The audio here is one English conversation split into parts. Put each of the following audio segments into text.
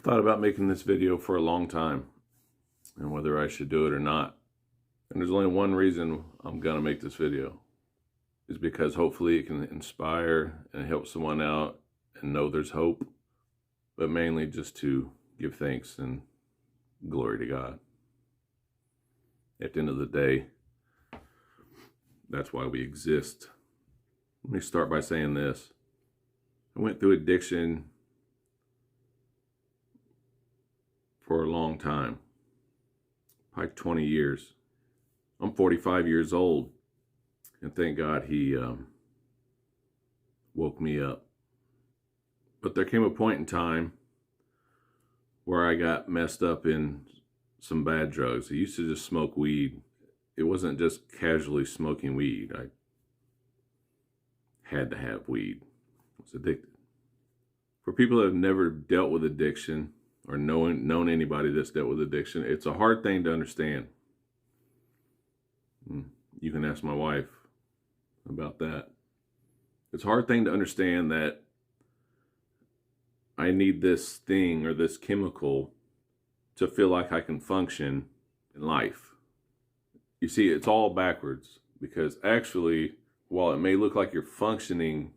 I've thought about making this video for a long time and whether I should do it or not. And there's only one reason I'm gonna make this video, is because hopefully it can inspire and help someone out and know there's hope, but mainly just to give thanks and glory to God. At the end of the day, that's why we exist. Let me start by saying this. I went through addiction for a long time, like 20 years. I'm 45 years old, and thank God he woke me up. But there came a point in time where I got messed up in some bad drugs. I used to just smoke weed. It wasn't just casually smoking weed. I had to have weed. I was addicted. For people that have never dealt with addiction or known anybody that's dealt with addiction, it's a hard thing to understand. You can ask my wife about that. It's a hard thing to understand that I need this thing or this chemical to feel like I can function in life. You see, it's all backwards, because actually, while it may look like you're functioning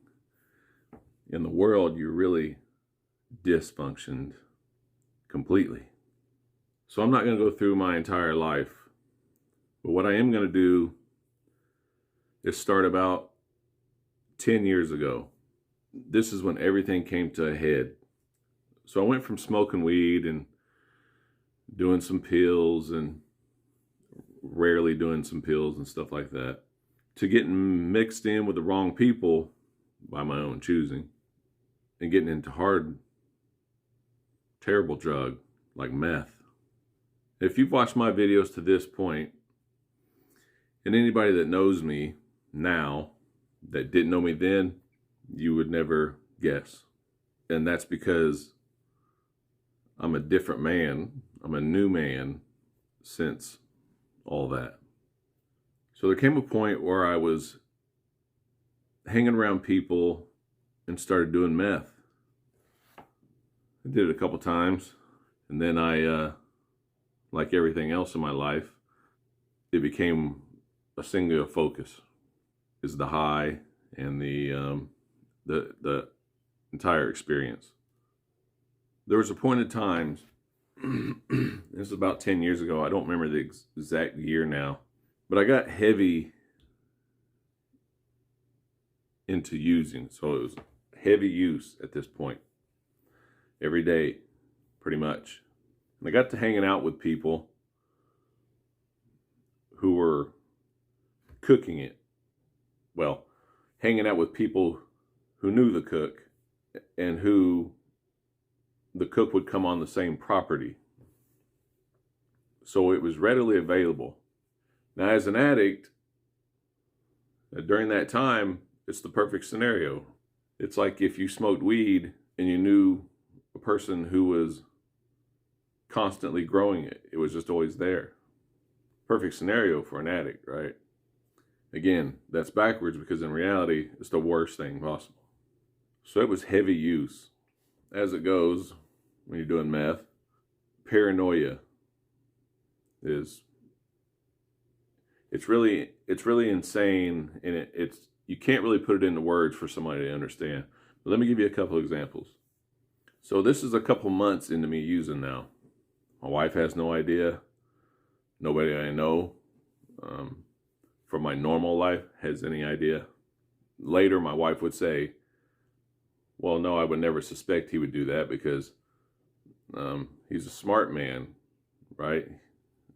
in the world, you're really dysfunctioned completely. So I'm not going to go through my entire life, but what I am going to do is start about 10 years ago. This is when everything came to a head. So I went from smoking weed and doing some pills and rarely doing some pills and stuff like that, to getting mixed in with the wrong people by my own choosing and getting into hard, terrible drug like meth. If you've watched my videos to this point, and anybody that knows me now that didn't know me then, you would never guess. And that's because I'm a different man. I'm a new man since all that. So there came a point where I was hanging around people and started doing meth. I did it a couple times, and then I, like everything else in my life, it became a singular focus. Is the high and the entire experience. There was a point in time, this is about 10 years ago, I don't remember the exact year now, but I got heavy into using. So it was heavy use at this point, every day, pretty much. And I got to hanging out with people who were cooking it. Well, hanging out with people who knew the cook and who the cook would come on the same property. So it was readily available. Now, as an addict, during that time, it's the perfect scenario. It's like if you smoked weed and you knew a person who was constantly growing it. It was just always there. Perfect scenario for an addict, right? Again, that's backwards, because in reality, it's the worst thing possible. So it was heavy use. As it goes, when you're doing meth, paranoia is, it's really insane, and it's you can't really put it into words for somebody to understand. But let me give you a couple examples. So this is a couple months into me using now. My wife has no idea. Nobody I know from my normal life has any idea. Later, my wife would say, well, no, I would never suspect he would do that, because he's a smart man, right?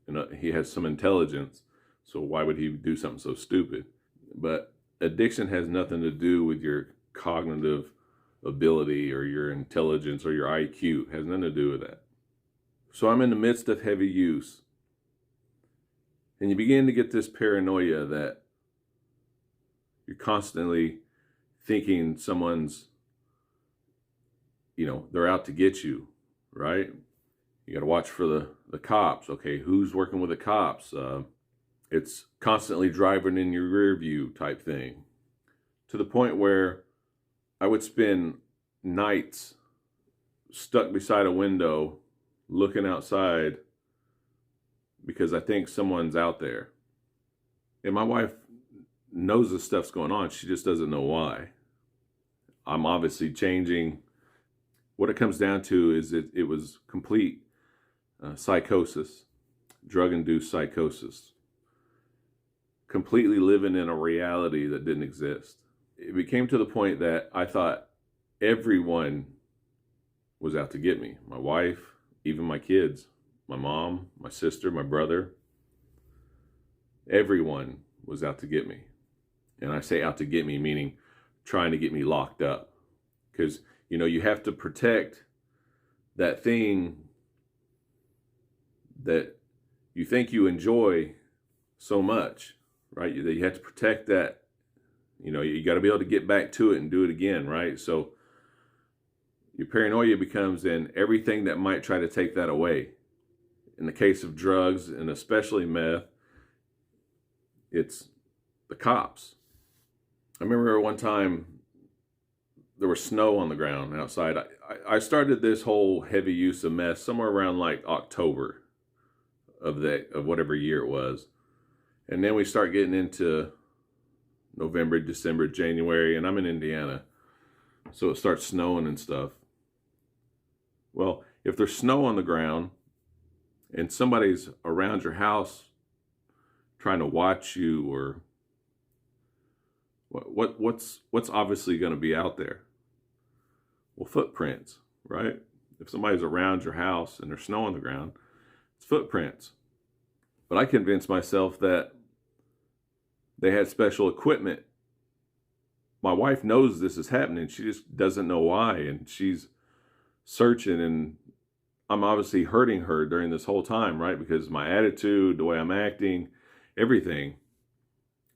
And he has some intelligence, so why would he do something so stupid? But addiction has nothing to do with your cognitive ability or your intelligence or your IQ. It has nothing to do with that. So I'm in the midst of heavy use, and you begin to get this paranoia that you're constantly thinking someone's, they're out to get you, right? You got to watch for the cops. Okay, who's working with the cops? It's constantly driving in your rear view type thing, to the point where I would spend nights stuck beside a window looking outside because I think someone's out there. And my wife knows this stuff's going on. She just doesn't know why. I'm obviously changing. What it comes down to is it was complete psychosis, drug-induced psychosis. Completely living in a reality that didn't exist. It became to the point that I thought everyone was out to get me. My wife, even my kids, my mom, my sister, my brother. Everyone was out to get me. And I say out to get me, meaning trying to get me locked up. Because, you have to protect that thing that you think you enjoy so much, right? You have to protect that. You got to be able to get back to it and do it again, right? So your paranoia becomes in everything that might try to take that away. In the case of drugs, and especially meth, it's the cops. I remember one time there was snow on the ground outside. I started this whole heavy use of meth somewhere around like October of whatever year it was. And then we start getting into November, December, January, and I'm in Indiana. So it starts snowing and stuff. Well, if there's snow on the ground and somebody's around your house trying to watch you, or what's obviously going to be out there? Well, footprints, right? If somebody's around your house and there's snow on the ground, it's footprints. But I convinced myself that they had special equipment. My wife knows this is happening. She just doesn't know why. And she's searching, and I'm obviously hurting her during this whole time, right? Because my attitude, the way I'm acting, everything,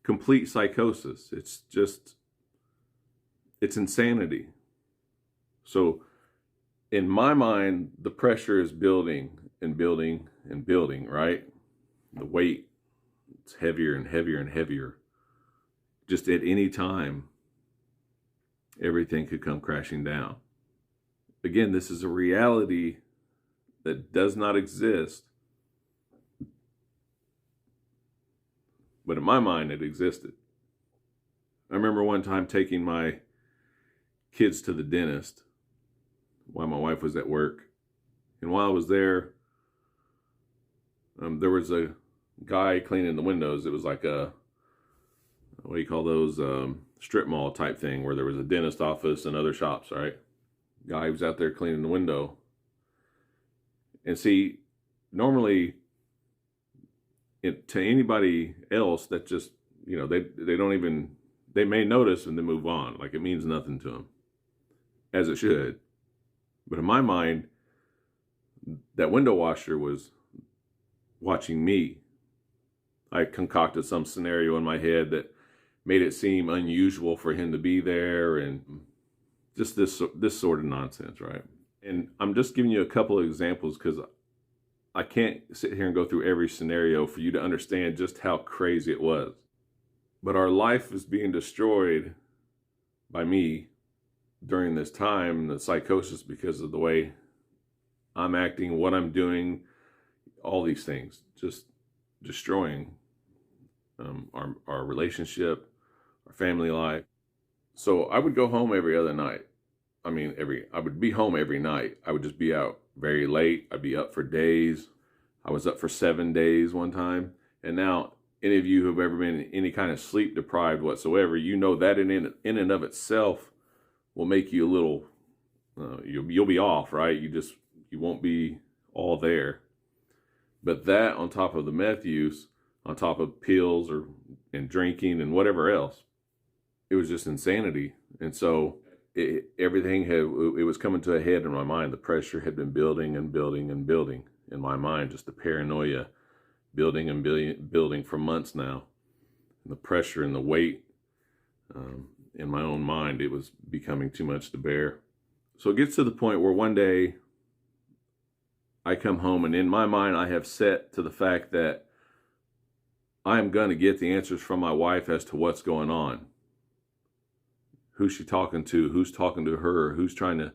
complete psychosis. It's insanity. So in my mind, the pressure is building and building and building, right? The weight, it's heavier and heavier and heavier. Just at any time, everything could come crashing down. Again, this is a reality that does not exist. But in my mind, it existed. I remember one time taking my kids to the dentist while my wife was at work. And while I was there, there was a guy cleaning the windows. It was like a, what do you call those, strip mall type thing where there was a dentist office and other shops, right? Guy was out there cleaning the window. And see, normally, to anybody else that just, they don't even, they may notice and then move on. Like it means nothing to them, as it should. But in my mind, that window washer was watching me. I concocted some scenario in my head that made it seem unusual for him to be there, and just this sort of nonsense, right? And I'm just giving you a couple of examples because I can't sit here and go through every scenario for you to understand just how crazy it was. But our life is being destroyed by me during this time, the psychosis, because of the way I'm acting, what I'm doing, all these things, just destroying our relationship, our family life. So I would go home every other night. I would be home every night. I would just be out very late. I'd be up for days. I was up for 7 days one time. And now, any of you who have ever been any kind of sleep deprived whatsoever, you know that in and of itself will make you a little, you'll be off, right? You won't be all there. But that on top of the meth use, on top of pills and drinking and whatever else, it was just insanity. And so everything it was coming to a head in my mind. The pressure had been building and building and building in my mind, just the paranoia building and building for months now. And the pressure and the weight in my own mind, it was becoming too much to bear. So it gets to the point where one day I come home, and in my mind I have set to the fact that I'm going to get the answers from my wife as to what's going on. Who's she talking to? Who's talking to her? Who's trying to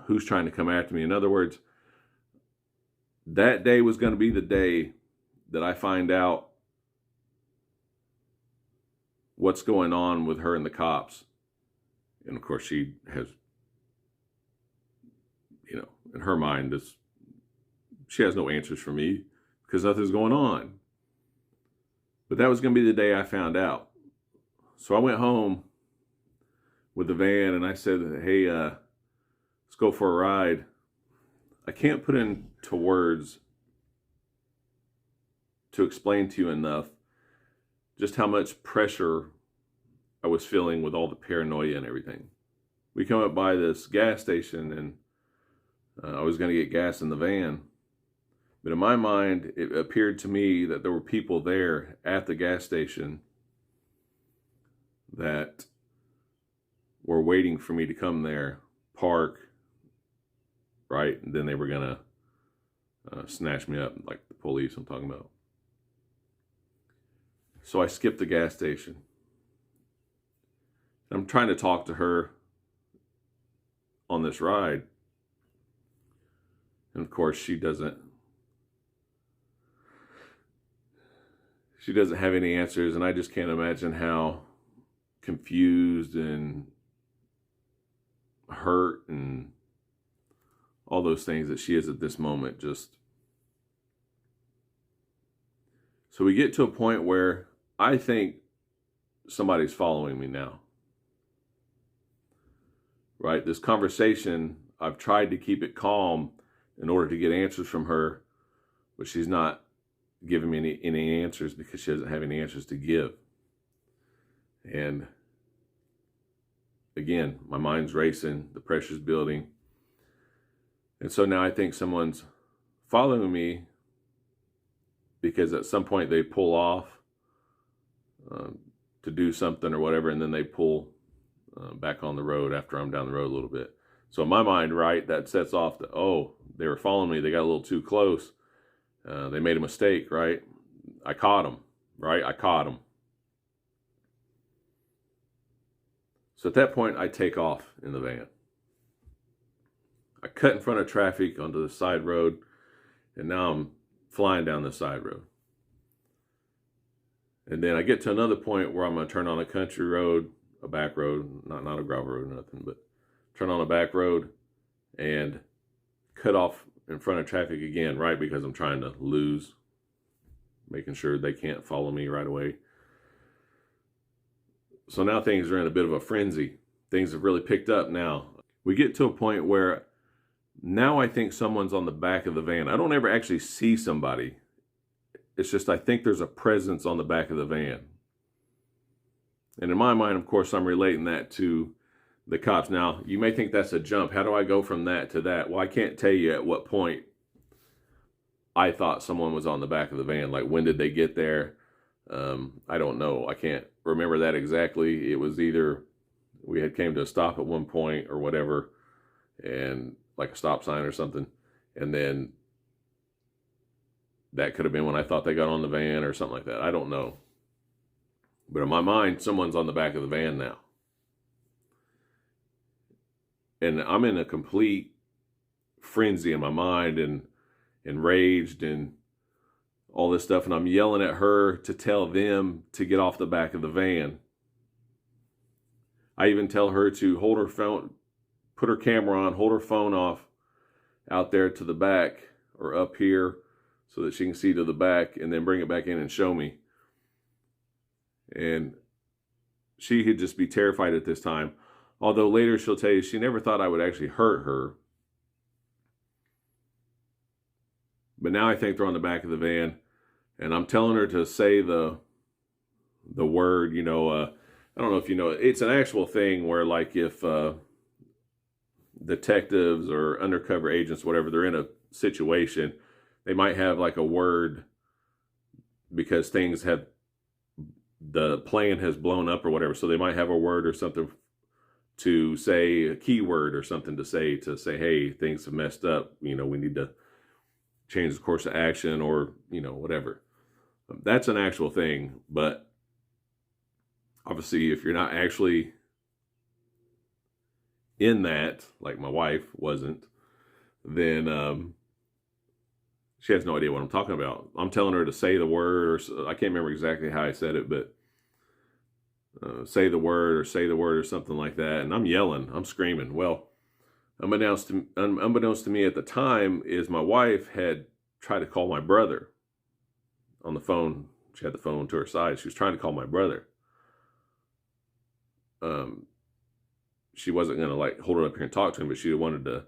Who's trying to come after me? In other words, that day was going to be the day that I find out what's going on with her and the cops. And of course, she has, in her mind, she has no answers for me because nothing's going on. But that was going to be the day I found out. So I went home with the van and I said, hey, let's go for a ride. I can't put into words to explain to you enough just how much pressure I was feeling with all the paranoia and everything. We come up by this gas station and I was going to get gas in the van. But in my mind, it appeared to me that there were people there at the gas station that were waiting for me to come there, park, right? And then they were going to snatch me up, like the police I'm talking about. So I skipped the gas station. I'm trying to talk to her on this ride. And of course, she doesn't have any answers. And I just can't imagine how confused and hurt and all those things that she is at this moment. So we get to a point where I think somebody's following me now. Right? This conversation, I've tried to keep it calm in order to get answers from her, but she's not giving me any answers because she doesn't have any answers to give. And again, my mind's racing, the pressure's building. And so now I think someone's following me because at some point they pull off to do something or whatever, and then they pull back on the road after I'm down the road a little bit. So in my mind, right, that sets off the, oh, they were following me. They got a little too close. They made a mistake, right? I caught them, right? I caught them. So at that point, I take off in the van. I cut in front of traffic onto the side road, and now I'm flying down the side road. And then I get to another point where I'm going to turn on a country road, a back road, not a gravel road or nothing, but turn on a back road and cut off in front of traffic again, right? Because I'm trying to lose, making sure they can't follow me right away. So now things are in a bit of a frenzy. Things have really picked up now. We get to a point where now I think someone's on the back of the van. I don't ever actually see somebody. It's just I think there's a presence on the back of the van. And in my mind, of course, I'm relating that to the cops. Now, you may think that's a jump. How do I go from that to that? Well, I can't tell you at what point I thought someone was on the back of the van. Like, when did they get there? I don't know. I can't remember that exactly. It was either we had came to a stop at one point or whatever, and like a stop sign or something. And then that could have been when I thought they got on the van or something like that. I don't know. But in my mind, someone's on the back of the van now. And I'm in a complete frenzy in my mind and enraged and all this stuff. And I'm yelling at her to tell them to get off the back of the van. I even tell her to hold her phone, put her camera on, hold her phone off out there to the back or up here so that she can see to the back, and then bring it back in and show me. And she could just be terrified at this time. Although later she'll tell you she never thought I would actually hurt her. But now I think they're on the back of the van, and I'm telling her to say the word, I don't know if you know, it's an actual thing where, like, if detectives or undercover agents, whatever, they're in a situation, they might have like a word because the plane has blown up or whatever. So they might have a word or something to say, a keyword or something to say, hey, things have messed up. We need to change the course of action or, whatever. That's an actual thing. But obviously, if you're not actually in that, like my wife wasn't, then she has no idea what I'm talking about. I'm telling her to say the word, or I can't remember exactly how I said it, but say the word or something like that. And I'm yelling, I'm screaming. Well, unbeknownst to me at the time is my wife had tried to call my brother on the phone. She had the phone to her side. She was trying to call my brother. She wasn't going to like hold it up here and talk to him, but she wanted to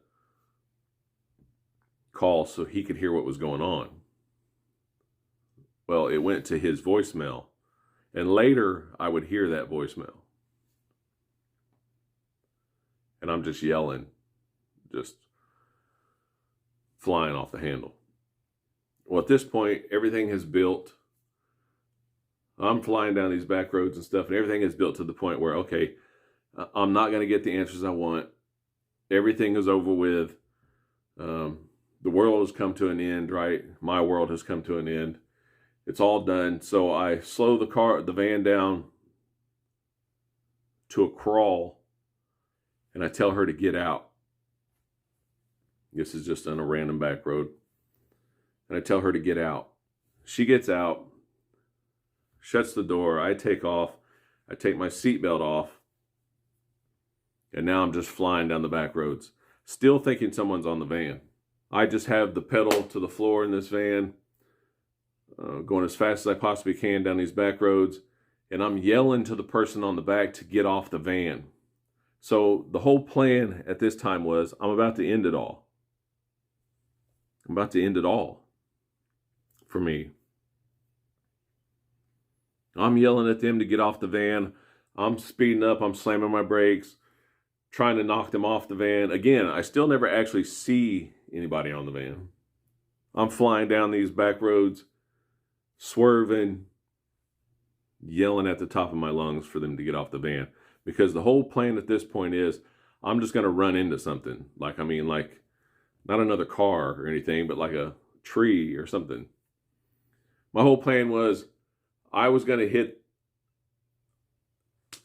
call so he could hear what was going on. Well, it went to his voicemail. And later, I would hear that voicemail. And I'm just yelling, just flying off the handle. Well, at this point, everything has built. I'm flying down these back roads and stuff, and everything is built to the point where, okay, I'm not going to get the answers I want. Everything is over with. The world has come to an end, right? My world has come to an end. It's all done. So I slow the van down to a crawl, and I tell her to get out. This is just on a random back road. And I tell her to get out. She gets out, shuts the door. I take off. I take my seatbelt off. And now I'm just flying down the back roads, still thinking someone's on the van. I just have the pedal to the floor in this van, going as fast as I possibly can down these back roads. And I'm yelling to the person on the back to get off the van. So the whole plan at this time was, I'm about to end it all. I'm about to end it all for me. I'm yelling at them to get off the van. I'm speeding up. I'm slamming my brakes, trying to knock them off the van. Again, I still never actually see anybody on the van. I'm flying down these back roads, swerving, yelling at the top of my lungs for them to get off the van. Because the whole plan at this point is, I'm just going to run into something. Like not another car or anything, but like a tree or something. My whole plan was, I was going to hit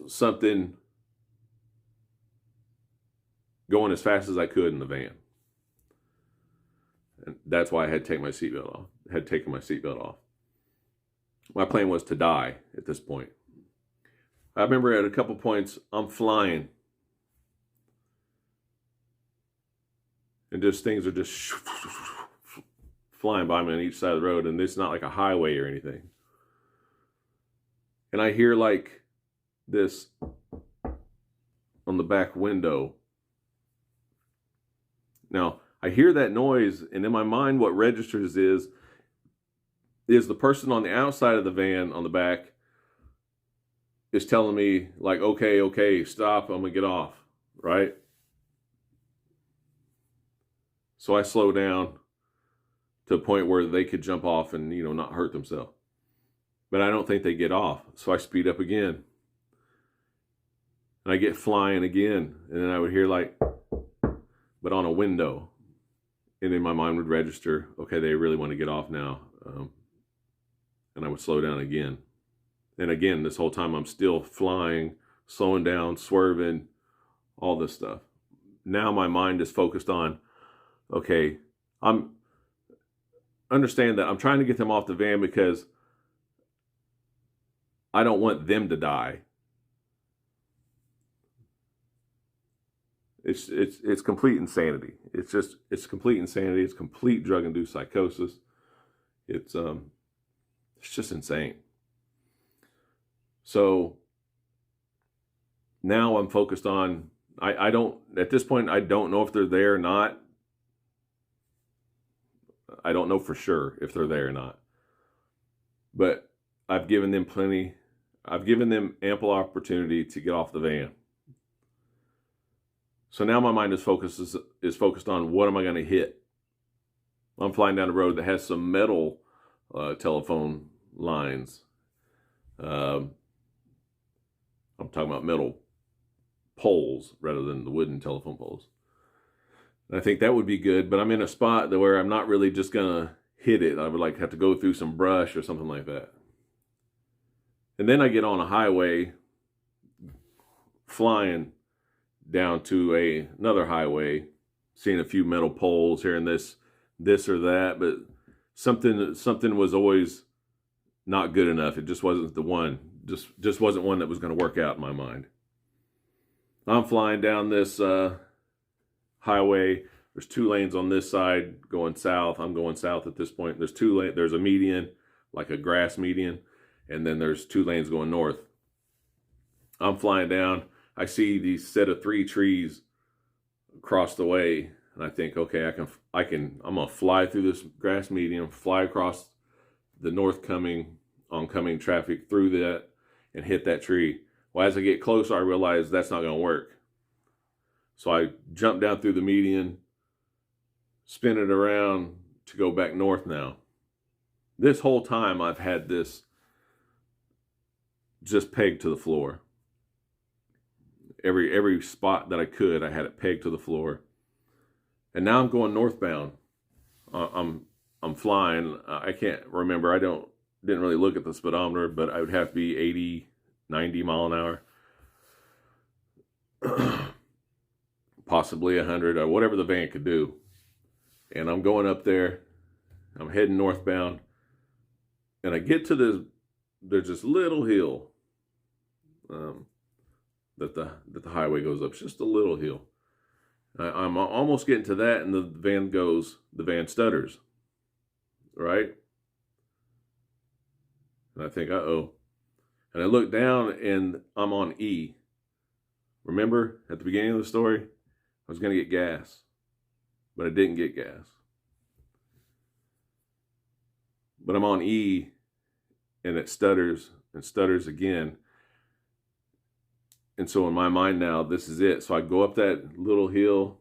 something going as fast as I could in the van. And that's why I had taken my seatbelt off. My plan was to die at this point. I remember at a couple points, I'm flying. And just things are just flying by me on each side of the road. And it's not like a highway or anything. And I hear like this on the back window. Now, I hear that noise, and in my mind, what registers is the person on the outside of the van on the back is telling me, like, okay, stop, I'm going to get off, right? So I slow down to a point where they could jump off and, not hurt themselves. But I don't think they get off, so I speed up again. And I get flying again, and then I would hear but on a window. And in my mind would register, okay, they really want to get off now. And I would slow down again. And again, this whole time I'm still flying, slowing down, swerving, all this stuff. Now my mind is focused on, okay, understand that I'm trying to get them off the van because I don't want them to die. It's complete insanity. It's complete insanity. It's complete drug-induced psychosis. It's just insane. So now I'm focused on, at this point, I don't know if they're there or not. I don't know for sure if they're there or not. But I've given them ample opportunity to get off the van. So now my mind is focused on, what am I going to hit? I'm flying down a road that has some metal telephone lines. I'm talking about metal poles rather than the wooden telephone poles. And I think that would be good, but I'm in a spot where I'm not really just going to hit it. I would have to go through some brush or something like that. And then I get on a highway, flying down to another highway, seeing a few metal poles here and this or that, but something was always not good enough. It just wasn't the one. Just wasn't one that was going to work out in my mind. I'm flying down this highway. There's 2 lanes on this side going south. I'm going south at this point. There's 2 lanes. There's a median, like a grass median, and then there's 2 lanes going north. I'm flying down. I see these set of 3 trees across the way, and I think, okay, I'm gonna fly through this grass median, fly across the oncoming traffic through that, and hit that tree. Well, as I get closer, I realize that's not gonna work. So I jump down through the median, spin it around to go back north now. This whole time I've had this just pegged to the floor. Every spot that I could, I had it pegged to the floor. And now I'm going northbound. I'm flying. I can't remember. Didn't really look at the speedometer, but I would have to be 80, 90 mile an hour. Possibly 100, or whatever the van could do. And I'm going up there. I'm heading northbound. And I get to there's this little hill that the highway goes up. It's just a little hill. I'm almost getting to that, and the van stutters, right? And I think, uh-oh. And I look down, and I'm on E. Remember, at the beginning of the story, I was going to get gas, but I didn't get gas. But I'm on E, and it stutters and stutters again. And so in my mind now, this is it. So I go up that little hill,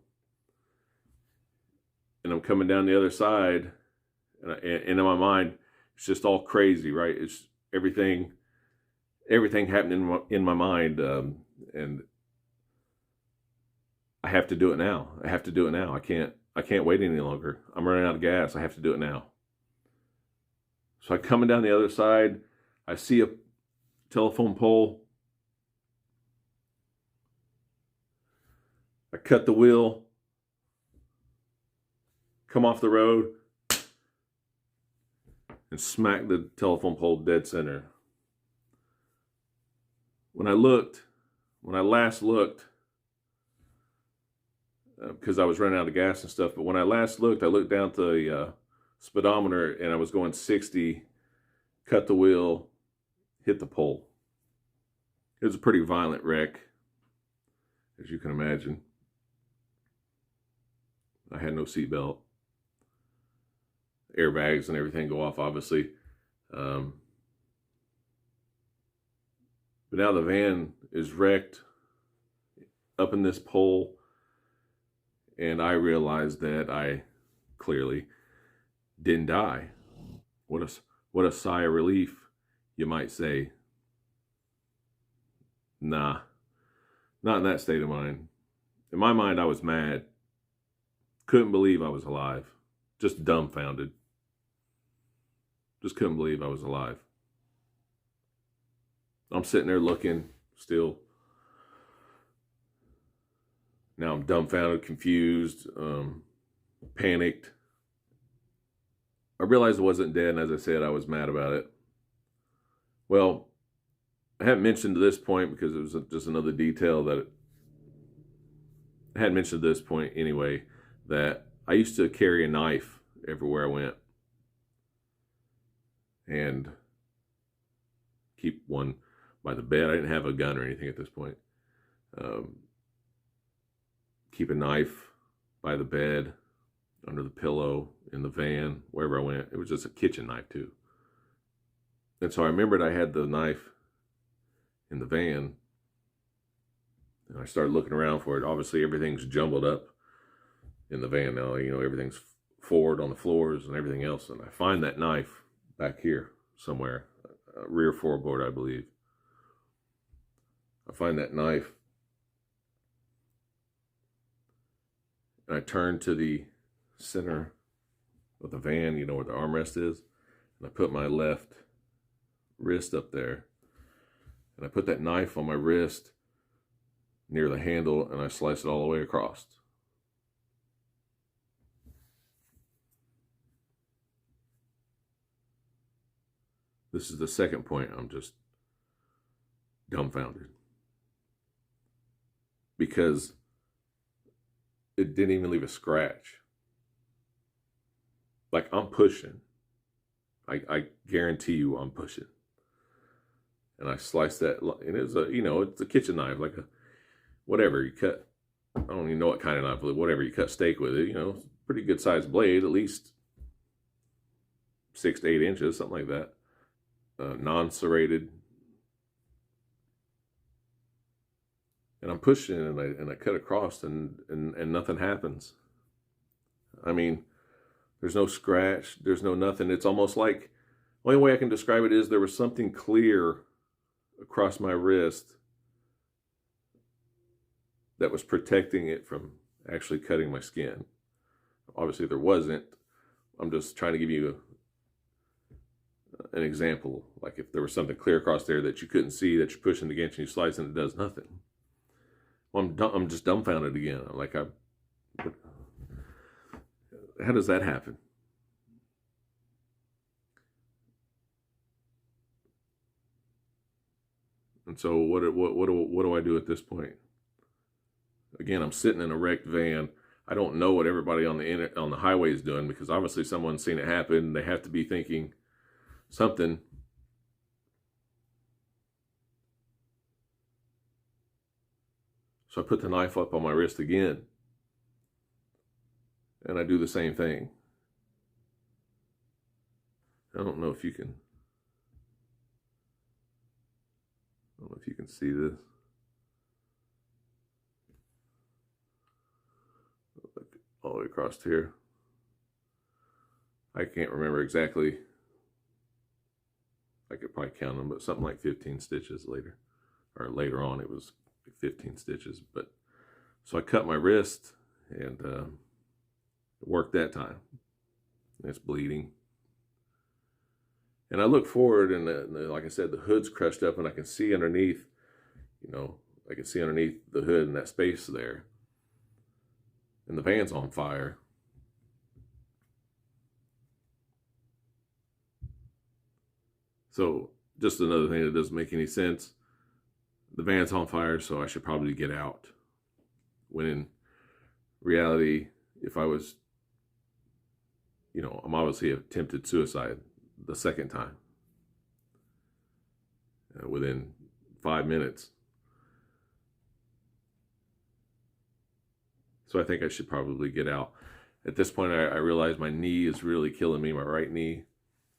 and I'm coming down the other side, and in my mind, it's just all crazy, right? It's everything happening in my mind, and I have to do it now. I have to do it now. I can't wait any longer. I'm running out of gas. I have to do it now. So I'm coming down the other side. I see a telephone pole. I cut the wheel, come off the road, and smack the telephone pole dead center. When I last looked, because I was running out of gas and stuff, but when I last looked, I looked down at the speedometer, and I was going 60, cut the wheel, hit the pole. It was a pretty violent wreck, as you can imagine. I had no seatbelt. Airbags and everything go off, obviously. But now the van is wrecked up in this pole, and I realized that I clearly didn't die. What a sigh of relief, you might say. Nah, not in that state of mind. In my mind, I was mad. Couldn't believe I was alive. Just dumbfounded. Just couldn't believe I was alive. I'm sitting there looking still. Now I'm dumbfounded, confused, panicked. I realized I wasn't dead, and as I said, I was mad about it. Well, I haven't mentioned to this point because it was just another detail that I hadn't mentioned to this point anyway, that I used to carry a knife everywhere I went and keep one by the bed. I didn't have a gun or anything at this point. Keep a knife by the bed, under the pillow, in the van, wherever I went. It was just a kitchen knife too. And so I remembered I had the knife in the van, and I started looking around for it. Obviously everything's jumbled up in the van now, everything's forward on the floors and everything else. And I find that knife back here somewhere, rear floorboard, I believe. I find that knife, and I turn to the center of the van, where the armrest is, and I put my left wrist up there, and I put that knife on my wrist, near the handle, and I slice it all the way across. This is the second point. I'm just dumbfounded because it didn't even leave a scratch. Like, I'm pushing. I guarantee you I'm pushing. And I sliced that, and it's it's a kitchen knife, like a, whatever you cut. I don't even know what kind of knife, whatever you cut steak with it, pretty good sized blade, at least 6 to 8 inches, something like that. Non-serrated. And I'm pushing, and I cut across, and nothing happens. I mean, there's no scratch, there's no nothing. It's almost like, the only way I can describe it is there was something clear across my wrist that was protecting it from actually cutting my skin. Obviously there wasn't. I'm just trying to give you an example. Like, if there was something clear across there that you couldn't see, that you're pushing against and you slice and it does nothing. Well, I'm just dumbfounded again. I'm like, how does that happen? And so what do I do at this point? Again, I'm sitting in a wrecked van. I don't know what everybody on the highway is doing, because obviously someone's seen it happen. They have to be thinking something. So I put the knife up on my wrist again, and I do the same thing. I don't know if you can see this. All the way across here. I can't remember exactly. I could probably count them, but something like 15 stitches later. Or later on, it was 15 stitches. But so I cut my wrist, and it worked that time. It's bleeding. And I look forward, and like I said, the hood's crushed up, and I can see underneath, I can see underneath the hood and that space there. And the van's on fire. So, just another thing that doesn't make any sense. The van's on fire, so I should probably get out. When in reality, if I was, I'm obviously attempted suicide the second time. Within 5 minutes. So I think I should probably get out. At this point, I realize my knee is really killing me, my right knee,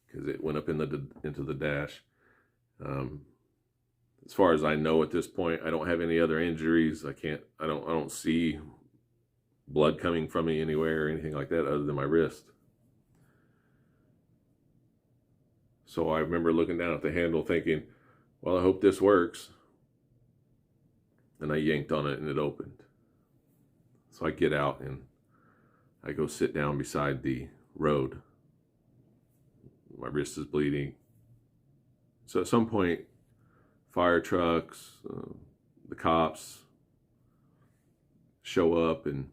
because it went up into the dash. As far as I know at this point, I don't have any other injuries. I don't see blood coming from me anywhere or anything like that other than my wrist. So I remember looking down at the handle thinking, well, I hope this works. And I yanked on it, and it opened. So I get out, and I go sit down beside the road. My wrist is bleeding. So at some point, fire trucks, the cops show up, and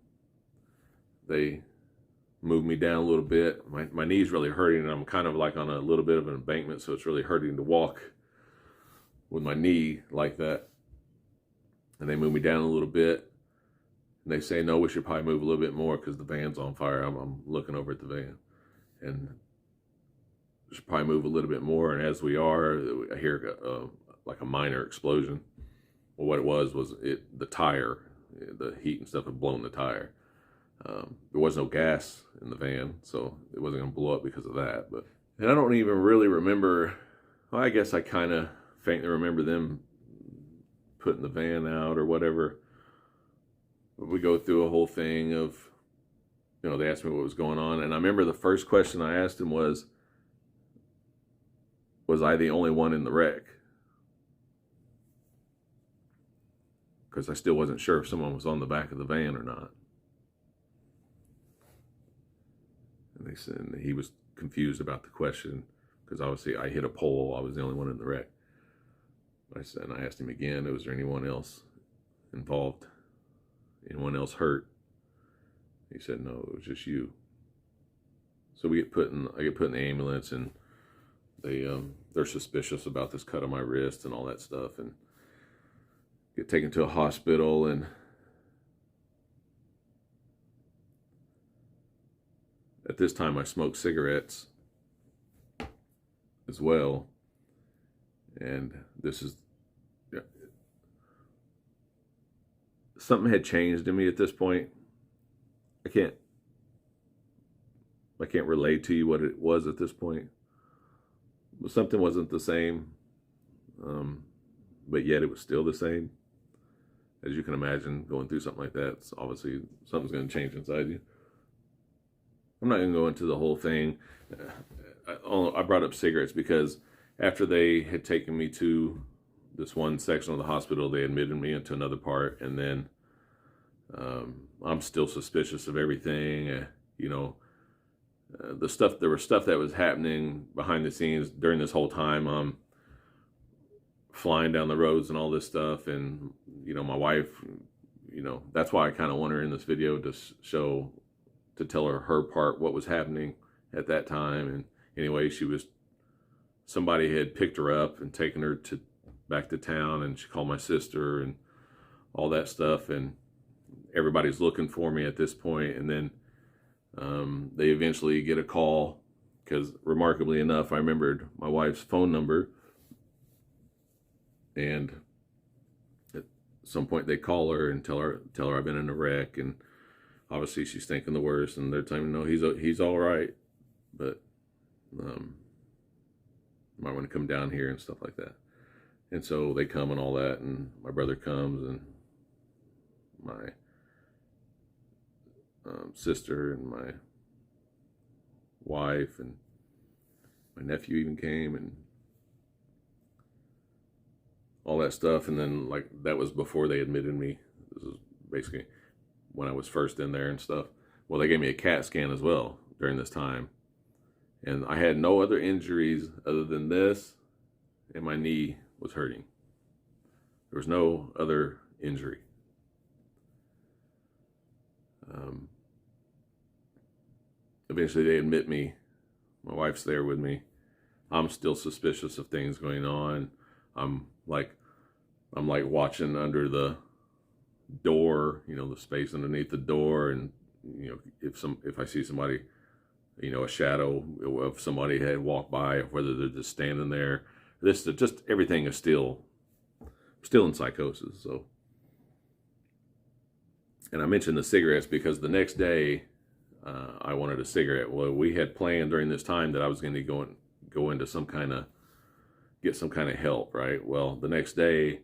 they move me down a little bit. My knee's really hurting, and I'm kind of like on a little bit of an embankment, so it's really hurting to walk with my knee like that. And they move me down a little bit. And they say, no, we should probably move a little bit more because the van's on fire. I'm looking over at the van. And we should probably move a little bit more. And as we are, I hear like a minor explosion. Well, what it was the tire, the heat and stuff had blown the tire. There was no gas in the van, so it wasn't going to blow up because of that. And I don't even really remember. Well, I guess I kind of faintly remember them putting the van out or whatever. We go through a whole thing of, they asked me what was going on. And I remember the first question I asked him was I the only one in the wreck? Because I still wasn't sure if someone was on the back of the van or not. And they said he was confused about the question because obviously I hit a pole. I was the only one in the wreck. I asked him again, was there anyone else involved. Anyone else hurt? He said, no, it was just you. So I get put in the ambulance, and they're suspicious about this cut on my wrist and all that stuff, and get taken to a hospital. And at this time I smoked cigarettes as well, and this is, something had changed in me at this point. I can't relate to you what it was at this point, but something wasn't the same, but yet it was still the same. As you can imagine, going through something like that, it's obviously something's going to change inside you. I'm not going to go into the whole thing. I brought up cigarettes because after they had taken me to this one section of the hospital, they admitted me into another part, and then I'm still suspicious of everything. There was stuff that was happening behind the scenes during this whole time. Flying down the roads and all this stuff, and my wife, that's why I kind of want her in this video to tell her part, what was happening at that time. And anyway, somebody had picked her up and taken her back to town, and she called my sister and all that stuff, and everybody's looking for me at this point. And then they eventually get a call, because remarkably enough, I remembered my wife's phone number. And at some point they call her and tell her I've been in a wreck, and obviously she's thinking the worst, and they're telling me, no, he's all right, but might want to come down here and stuff like that. And so they come and all that, and my brother comes, and my sister and my wife and my nephew even came, and all that stuff. And then, like, that was before they admitted me. This was basically when I was first in there and stuff. Well, they gave me a CAT scan as well during this time, and I had no other injuries other than this, and my knee was hurting. There was no other injury. Eventually they admit me. My wife's there with me. I'm still suspicious of things going on. I'm like watching under the door, the space underneath the door, and if I see somebody, a shadow of somebody had walked by, or whether they're just standing there. Just everything is still in psychosis. So, and I mentioned the cigarettes because the next day I wanted a cigarette. Well, we had planned during this time that I was going to go into get some kind of help, right? Well, the next day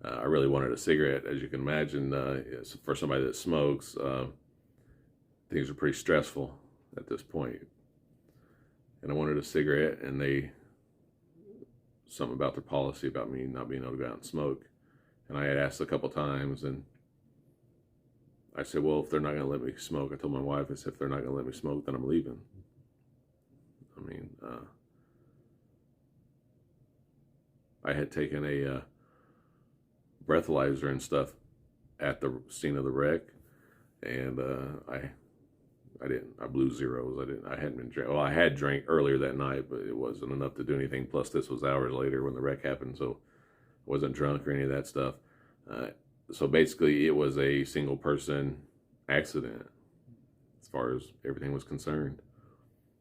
I really wanted a cigarette. As you can imagine, for somebody that smokes, things are pretty stressful at this point. And I wanted a cigarette, and something about their policy about me not being able to go out and smoke. And I had asked a couple times, and I said, well, if they're not going to let me smoke, I told my wife, I said, if they're not going to let me smoke, then I'm leaving. I mean, I had taken a breathalyzer and stuff at the scene of the wreck, and I blew zeros. I hadn't been drank. Well, I had drank earlier that night, but it wasn't enough to do anything. Plus, this was hours later when the wreck happened, so I wasn't drunk or any of that stuff. So basically, it was a single person accident as far as everything was concerned.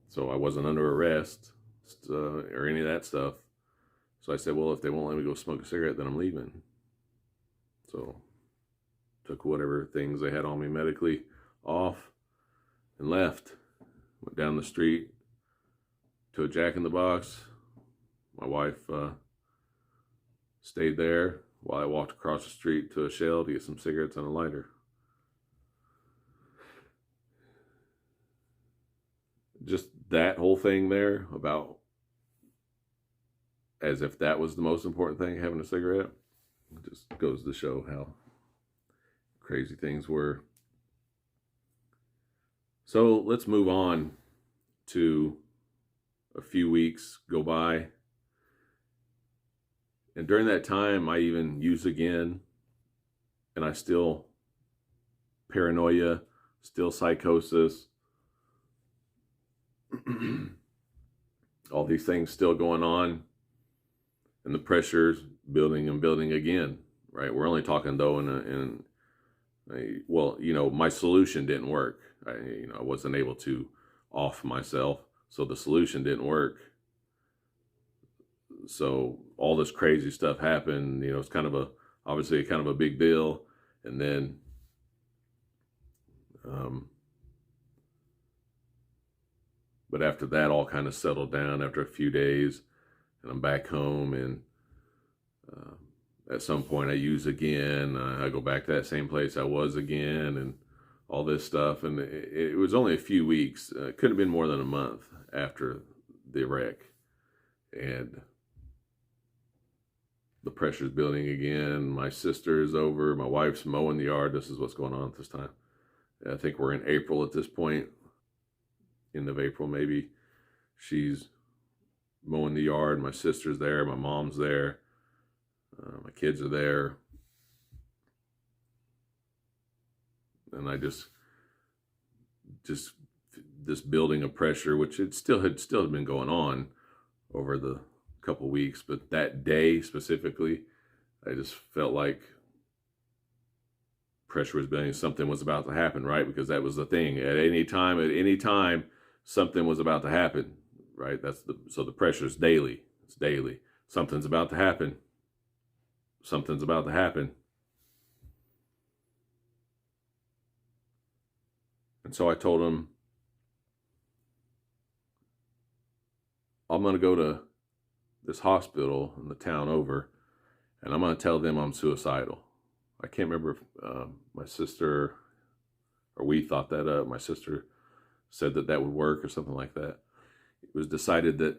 So I wasn't under arrest or any of that stuff. So I said, well, if they won't let me go smoke a cigarette, then I'm leaving. So took whatever things they had on me medically off and left. Went down the street to a Jack in the Box. My wife stayed there while I walked across the street to a Shell to get some cigarettes and a lighter. Just that whole thing there, about as if that was the most important thing, having a cigarette, it just goes to show how crazy things were. So let's move on to a few weeks go by. And during that time, I even used again. and I still paranoia, still psychosis, all these things still going on, and the pressure's building and building again, right? We're only talking though well, my solution didn't work. I wasn't able to off myself, so the solution didn't work. So all this crazy stuff happened. It's kind of obviously kind of a big deal, and then but after that all kind of settled down after a few days, and I'm back home, and at some point I use again. I go back to that same place I was again, and all this stuff. And it was only a few weeks. It could have been more than a month after the wreck. And the pressure's building again. My sister is over. My wife's mowing the yard. This is what's going on at this time. I think we're in April at this point. End of April, maybe. She's mowing the yard. My sister's there. My mom's there. My kids are there. And I just this building of pressure, which had still been going on over the couple weeks, but that day specifically, I just felt like pressure was building. Something was about to happen, right? Because that was the thing. At any time, something was about to happen, right? So the pressure is daily. It's daily. Something's about to happen. Something's about to happen. And so I told him, I'm going to go to this hospital in the town over, and I'm going to tell them I'm suicidal. I can't remember if my sister, or we thought that up. My sister said that would work or something like that. It was decided that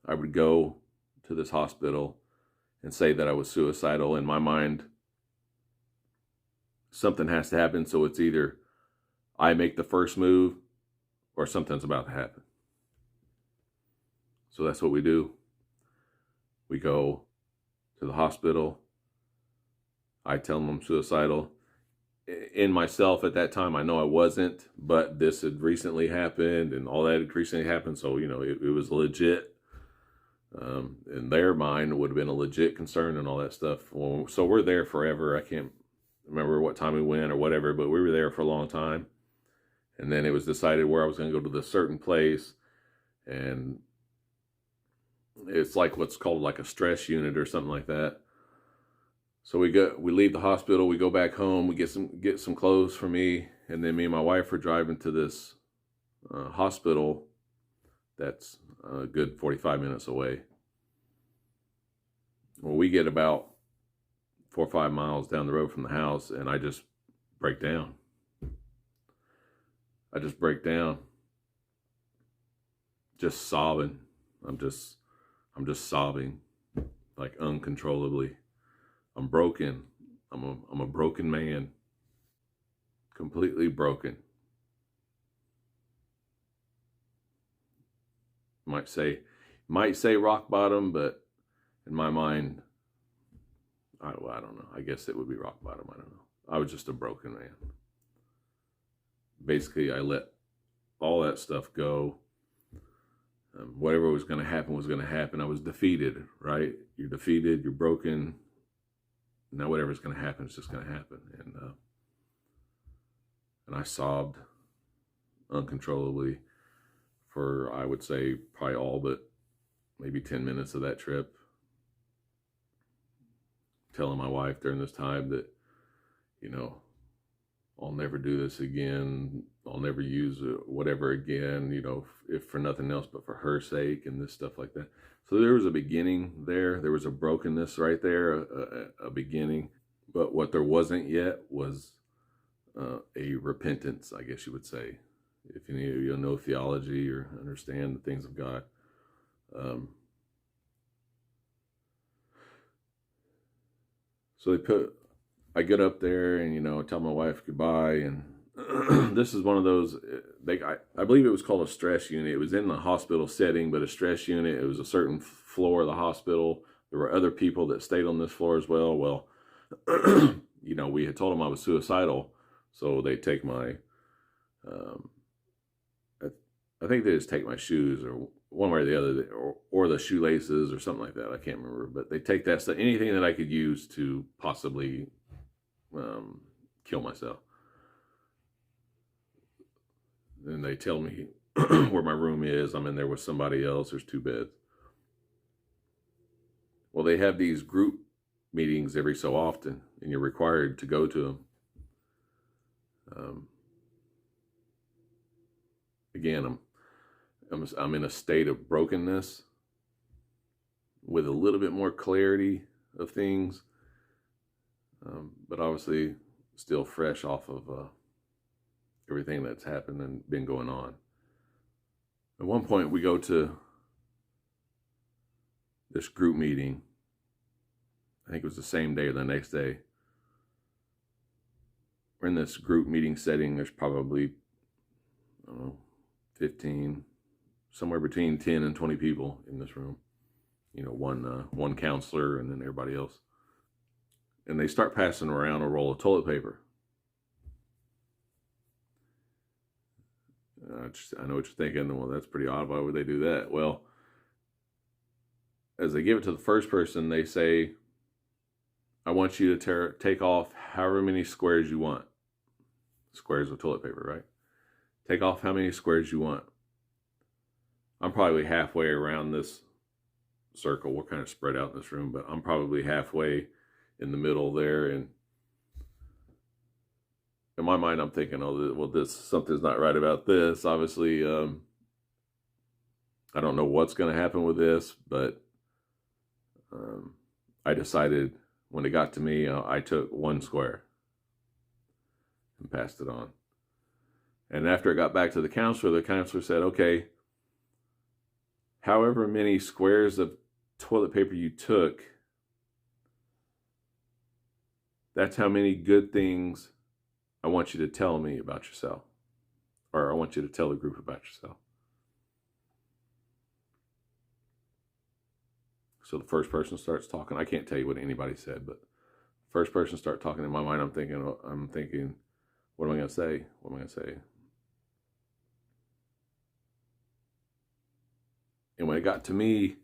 I would go to this hospital and say that I was suicidal. In my mind, something has to happen, so it's either I make the first move or something's about to happen. So that's what we do. We go to the hospital. I tell them I'm suicidal. In myself at that time, I know I wasn't, but this had recently happened and all that had recently happened. So, it was legit. In their mind, it would have been a legit concern and all that stuff. Well, so we're there forever. I can't remember what time we went or whatever, but we were there for a long time. And then it was decided where I was going to go to this certain place. And it's like what's called like a stress unit or something like that. So we leave the hospital, we go back home, we get some clothes for me, and then me and my wife are driving to this hospital that's a good 45 minutes away. Well, we get about 4 or 5 miles down the road from the house, and I just break down. Just sobbing. I'm just sobbing, like uncontrollably. I'm broken. I'm a broken man. Completely broken. Might say rock bottom, but in my mind, I don't know. I guess it would be rock bottom. I don't know. I was just a broken man. Basically, I let all that stuff go. Whatever was going to happen was going to happen. I was defeated, right? You're defeated. You're broken. Now whatever's going to happen is just going to happen. And I sobbed uncontrollably for, I would say, probably all but maybe 10 minutes of that trip. Telling my wife during this time that, I'll never do this again. I'll never use whatever again, if for nothing else but for her sake and this stuff like that. So there was a beginning there. There was a brokenness right there, a beginning. But what there wasn't yet was a repentance, I guess you would say. If you know theology or understand the things of God. So I get up there and, I tell my wife goodbye. And this is one of those, I believe it was called a stress unit. It was in the hospital setting, but a stress unit. It was a certain floor of the hospital. There were other people that stayed on this floor as well. Well, we had told them I was suicidal, so they take my, I think they just take my shoes, or one way or the other, or the shoelaces or something like that. I can't remember, but they take that stuff, anything that I could use to possibly kill myself. Then they tell me where my room is. I'm in there with somebody else. There's 2 beds. Well, they have these group meetings every so often, and you're required to go to them. Again, I'm in a state of brokenness with a little bit more clarity of things, but obviously still fresh off of everything that's happened and been going on. At one point, we go to this group meeting. I think it was the same day or the next day. We're in this group meeting setting. There's probably, I don't know, 15, somewhere between 10 and 20 people in this room. One counselor and then everybody else. And they start passing around a roll of toilet paper. I know what you're thinking. Well, that's pretty odd. Why would they do that? Well, as they give it to the first person, they say, I want you to take off however many squares you want. Squares of toilet paper, right? Take off how many squares you want. I'm probably halfway around this circle. We're kind of spread out in this room, but I'm probably halfway in the middle there. And in my mind, I'm thinking, oh, well, something's not right about this. Obviously, I don't know what's going to happen with this, but I decided when it got to me, I took 1 square and passed it on. And after it got back to the counselor said, okay, however many squares of toilet paper you took, that's how many good things I want you to tell me about yourself. Or I want you to tell the group about yourself. So the first person starts talking. I can't tell you what anybody said, but first person starts talking. In my mind, I'm thinking, what am I going to say? What am I going to say? And when it got to me,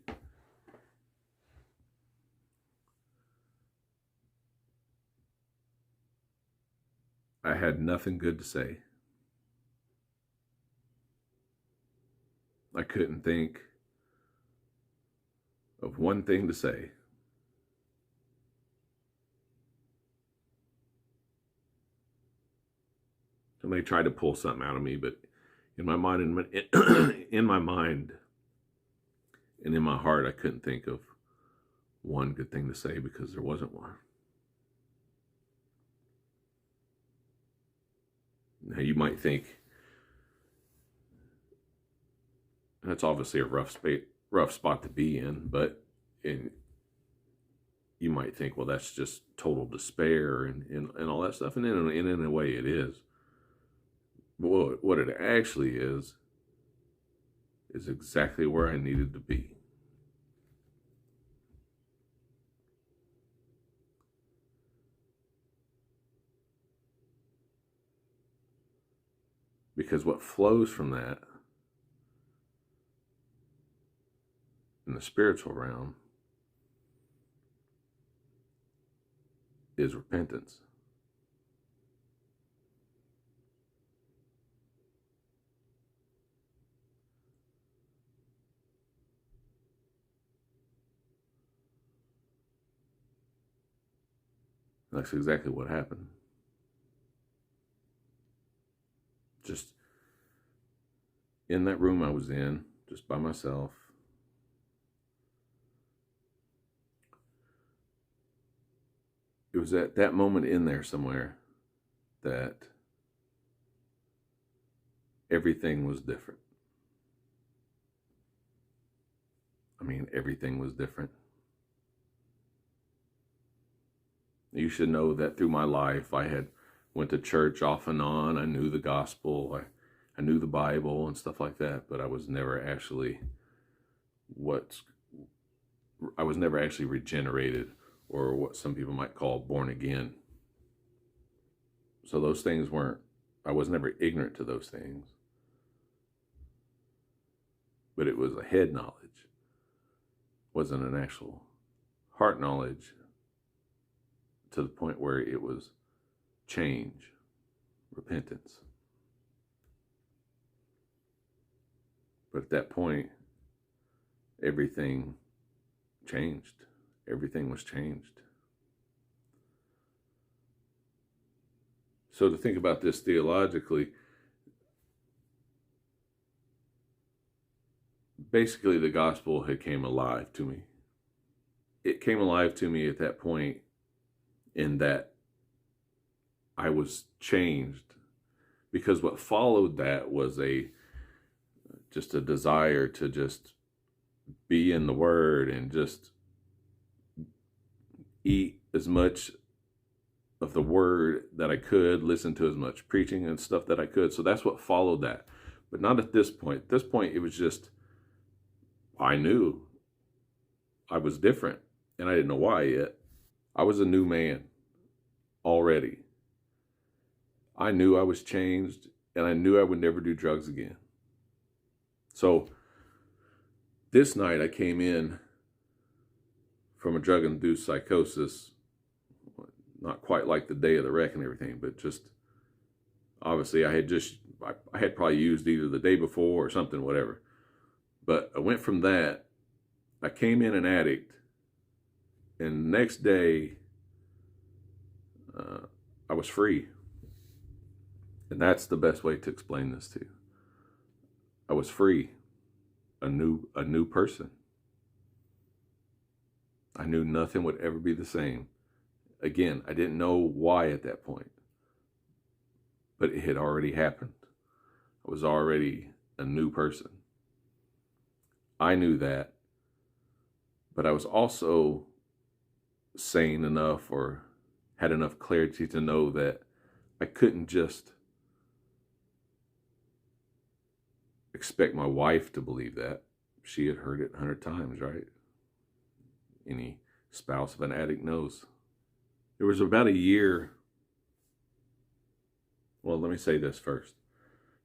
I had nothing good to say. I couldn't think of one thing to say. And they tried to pull something out of me, but in my mind, in my mind, and in my heart, I couldn't think of one good thing to say because there wasn't one. Now you might think that's obviously a rough spot to be in, but you might think, well, that's just total despair and all that stuff, and in a way it is. But what it actually is exactly where I needed to be. Because what flows from that in the spiritual realm is repentance. That's exactly what happened. Just in that room I was in, just by myself. It was at that moment in there somewhere that everything was different. I mean, everything was different. You should know that through my life, I had went to church off and on. I knew the gospel. I knew the Bible and stuff like that, but I was never actually regenerated, or what some people might call born again. So those things weren't, I was never ignorant to those things. But it was a head knowledge. It wasn't an actual heart knowledge to the point where it was change, repentance. But at that point, everything changed. Everything was changed. So to think about this theologically, basically the gospel had came alive to me. It came alive to me at that point in that I was changed, because what followed that was just a desire to just be in the Word and just eat as much of the Word that I could, listen to as much preaching and stuff that I could. So that's what followed that. But not at this point. At this point, it was just, I knew I was different, and I didn't know why yet. I was a new man already. I knew I was changed, and I knew I would never do drugs again. So this night I came in from a drug-induced psychosis, not quite like the day of the wreck and everything, but just, obviously I had probably used either the day before or something, whatever. But I went from that, I came in an addict, and the next day I was free. And that's the best way to explain this to you. I was free, a new person. I knew nothing would ever be the same. Again, I didn't know why at that point, but it had already happened. I was already a new person. I knew that, but I was also sane enough or had enough clarity to know that I couldn't just expect my wife to believe that. She had heard it 100 times, right? Any spouse of an addict knows. There was about a year. Well, let me say this first.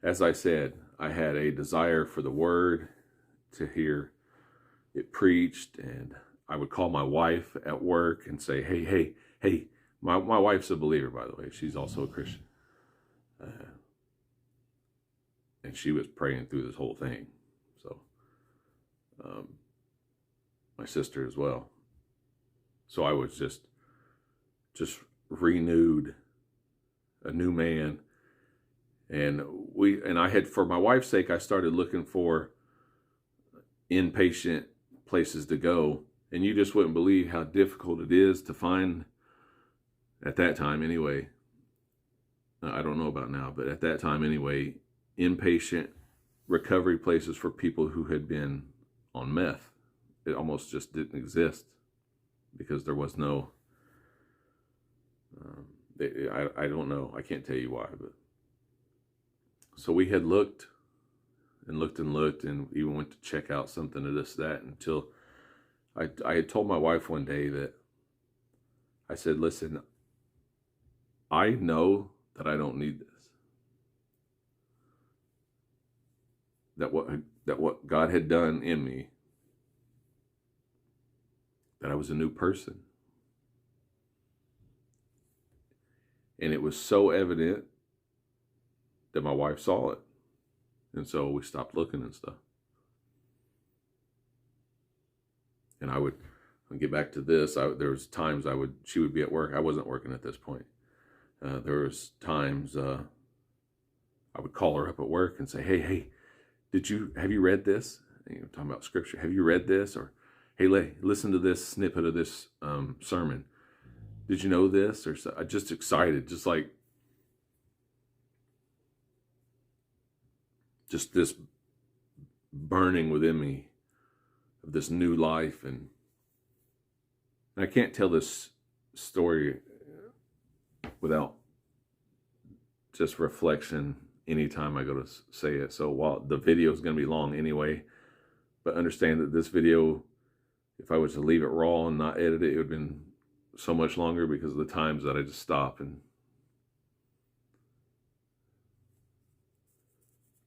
As I said, I had a desire for the Word, to hear it preached, and I would call my wife at work and say, hey, my wife's a believer, by the way. She's also a Christian. And she was praying through this whole thing. So, my sister as well. So I was just renewed, a new man. And I had, for my wife's sake, I started looking for inpatient places to go. And you just wouldn't believe how difficult it is to find, at that time anyway. I don't know about now, but at that time anyway, inpatient recovery places for people who had been on meth. It almost just didn't exist because there was no, I don't know. I can't tell you why, but so we had looked and looked and looked, and even went to check out something of this, that, until I had told my wife one day that I said, listen, I know that I don't need this. That what God had done in me, that I was a new person. And it was so evident that my wife saw it. And so we stopped looking and stuff. And I'll get back to this. There was times she would be at work. I wasn't working at this point. There was times I would call her up at work and say, hey, have you read this? Talking about scripture. Have you read this? Or, hey, listen to this snippet of this sermon. Did you know this? Or so, just excited, just like, just this burning within me of this new life. And I can't tell this story without just reflection anytime I go to say it. So while the video is going to be long anyway, but understand that this video, if I was to leave it raw and not edit it, it would have been so much longer because of the times that I just stop and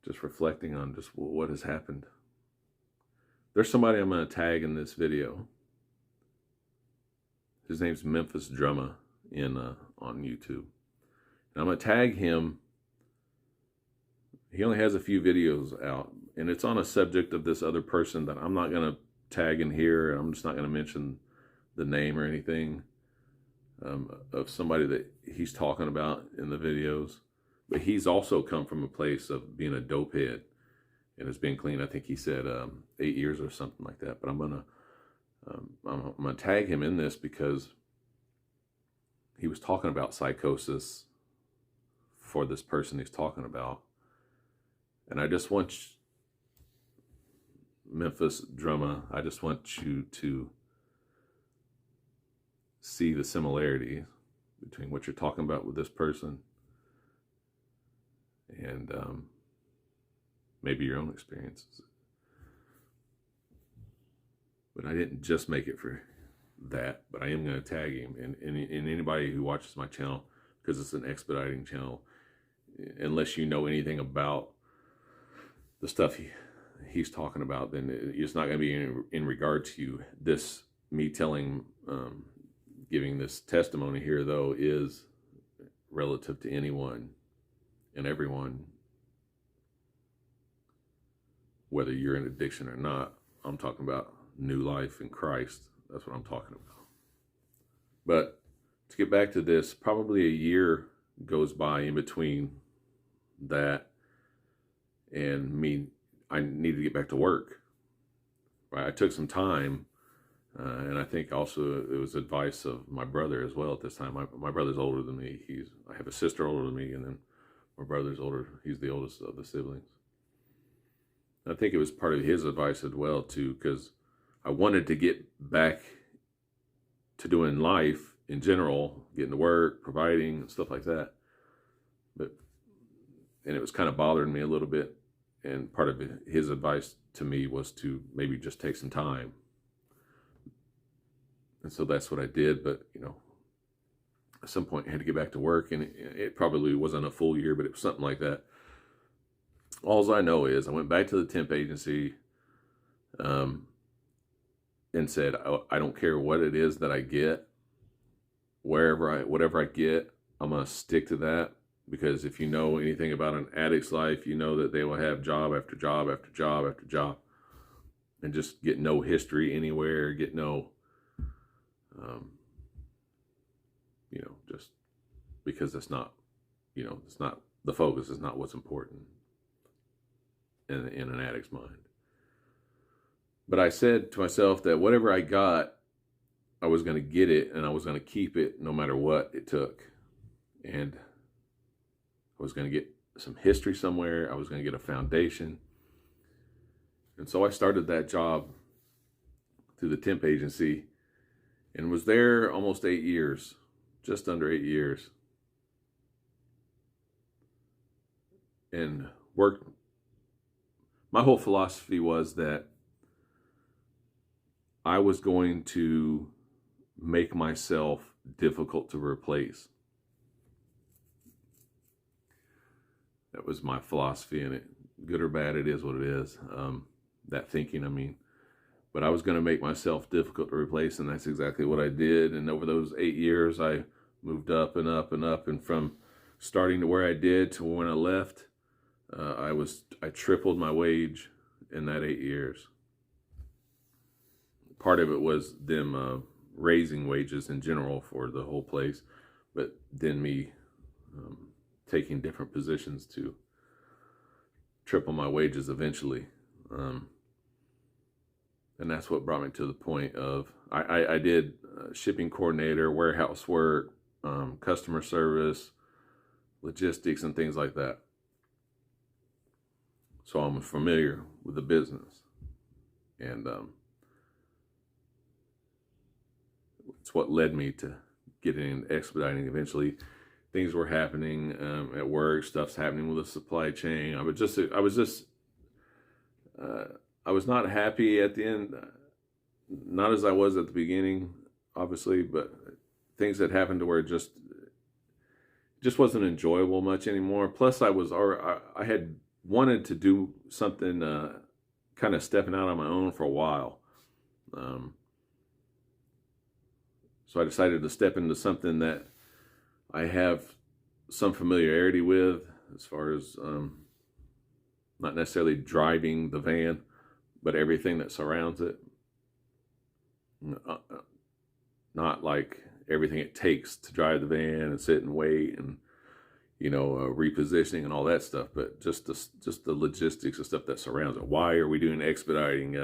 just reflecting on just what has happened. There's somebody I'm going to tag in this video. His name's Memphis Drumma on YouTube. And I'm going to tag him. He only has a few videos out, and it's on a subject of this other person that I'm not going to tag in here. I'm just not going to mention the name or anything of somebody that he's talking about in the videos. But he's also come from a place of being a dope head and has been clean. I think he said 8 years or something like that. But I'm gonna tag him in this because he was talking about psychosis for this person he's talking about, and I just want Memphis Drumma, I just want you to see the similarity between what you're talking about with this person and maybe your own experiences. But I didn't just make it for that, but I am going to tag him and anybody who watches my channel, because it's an expediting channel, unless you know anything about the stuff he's talking about, then it's not going to be in regard to this. Me telling, giving this testimony here, though, is relative to anyone and everyone, whether you're in addiction or not. I'm talking about new life in Christ. That's what I'm talking about. But to get back to this, probably a year goes by in between that and me. I needed to get back to work. Right? I took some time, and I think also it was advice of my brother as well at this time. My brother's older than me. I have a sister older than me, and then my brother's older. He's the oldest of the siblings. I think it was part of his advice as well, too, because I wanted to get back to doing life in general, getting to work, providing, and stuff like that. And it was kind of bothering me a little bit. And part of his advice to me was to maybe just take some time. And so that's what I did. But, at some point I had to get back to work, and it probably wasn't a full year, but it was something like that. All I know is I went back to the temp agency and said, I don't care what it is that I get, whatever I get, I'm going to stick to that. Because if you know anything about an addict's life, you know that they will have job after job after job after job and just get no history anywhere, get no, just because it's not, it's not, the focus is not what's important in an addict's mind. But I said to myself that whatever I got, I was going to get it, and I was going to keep it no matter what it took. And I was going to get some history somewhere. I was going to get a foundation. And so I started that job through the temp agency and was there almost 8 years, just under 8 years. And worked. My whole philosophy was that I was going to make myself difficult to replace. That was my philosophy, and good or bad, it is what it is. That thinking, I mean. But I was going to make myself difficult to replace, and that's exactly what I did. And over those 8 years, I moved up and up and up. And from starting to where I did to when I left, I tripled my wage in that 8 years. Part of it was them raising wages in general for the whole place, but then me taking different positions to triple my wages eventually. And that's what brought me to the point of, I did shipping coordinator, warehouse work, customer service, logistics, and things like that. So I'm familiar with the business. And it's what led me to getting into expediting eventually. Things were happening at work, stuff's happening with the supply chain. I was not happy at the end, not as I was at the beginning, obviously, but things that happened to where it just wasn't enjoyable much anymore. Plus, I had wanted to do something, kind of stepping out on my own for a while. So I decided to step into something that I have some familiarity with, as far as not necessarily driving the van, but everything that surrounds it. Not like everything it takes to drive the van and sit and wait and, repositioning and all that stuff, but just the logistics and stuff that surrounds it. Why are we doing expediting?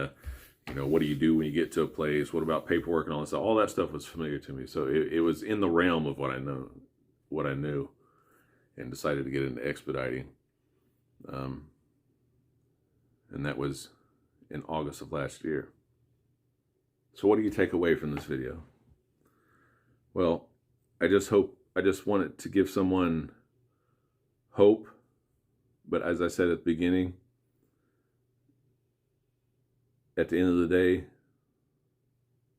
What do you do when you get to a place? What about paperwork and all that stuff? All that stuff was familiar to me. So it was in the realm of what I knew, and decided to get into expediting. And that was in August of last year. So what do you take away from this video? Well, I just wanted to give someone hope. But as I said at the beginning, at the end of the day,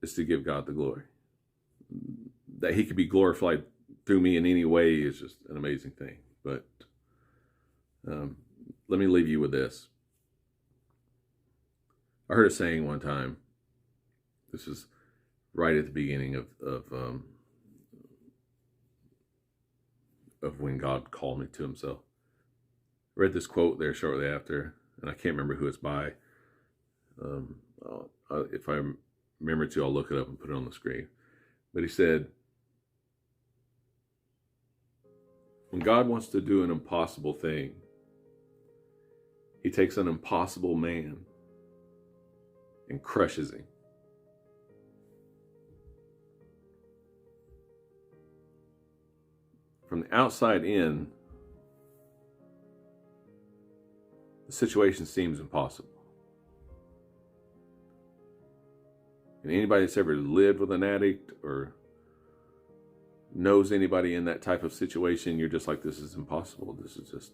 is to give God the glory. That he could be glorified through me in any way is just an amazing thing. But let me leave you with this. I heard a saying one time. This is right at the beginning of when God called me to himself. I read this quote there shortly after, and I can't remember who it's by. If I remember to, I'll look it up and put it on the screen. But he said, when God wants to do an impossible thing, he takes an impossible man and crushes him. From the outside in, the situation seems impossible. And anybody that's ever lived with an addict or knows anybody in that type of situation, you're just like, this is impossible. This is just...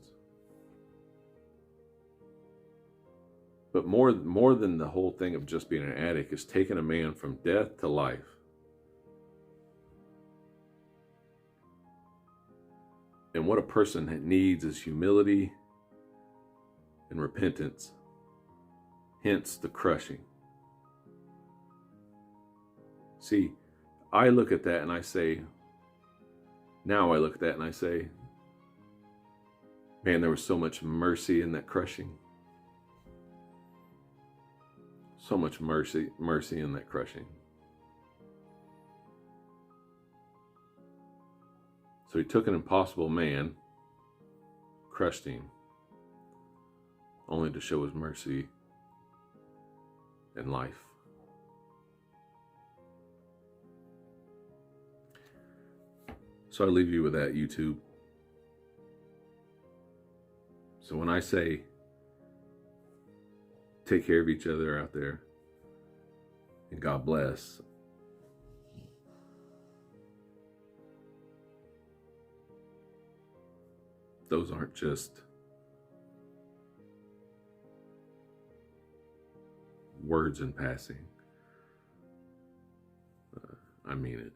But more than the whole thing of just being an addict is taking a man from death to life. And what a person needs is humility and repentance, hence the crushing. See, I look at that and I say, now I look at that and I say, man, there was so much mercy in that crushing. So much mercy in that crushing. So he took an impossible man, crushed him, only to show his mercy and life. So I leave you with that, YouTube. So when I say, take care of each other out there, and God bless, those aren't just words in passing. I mean it.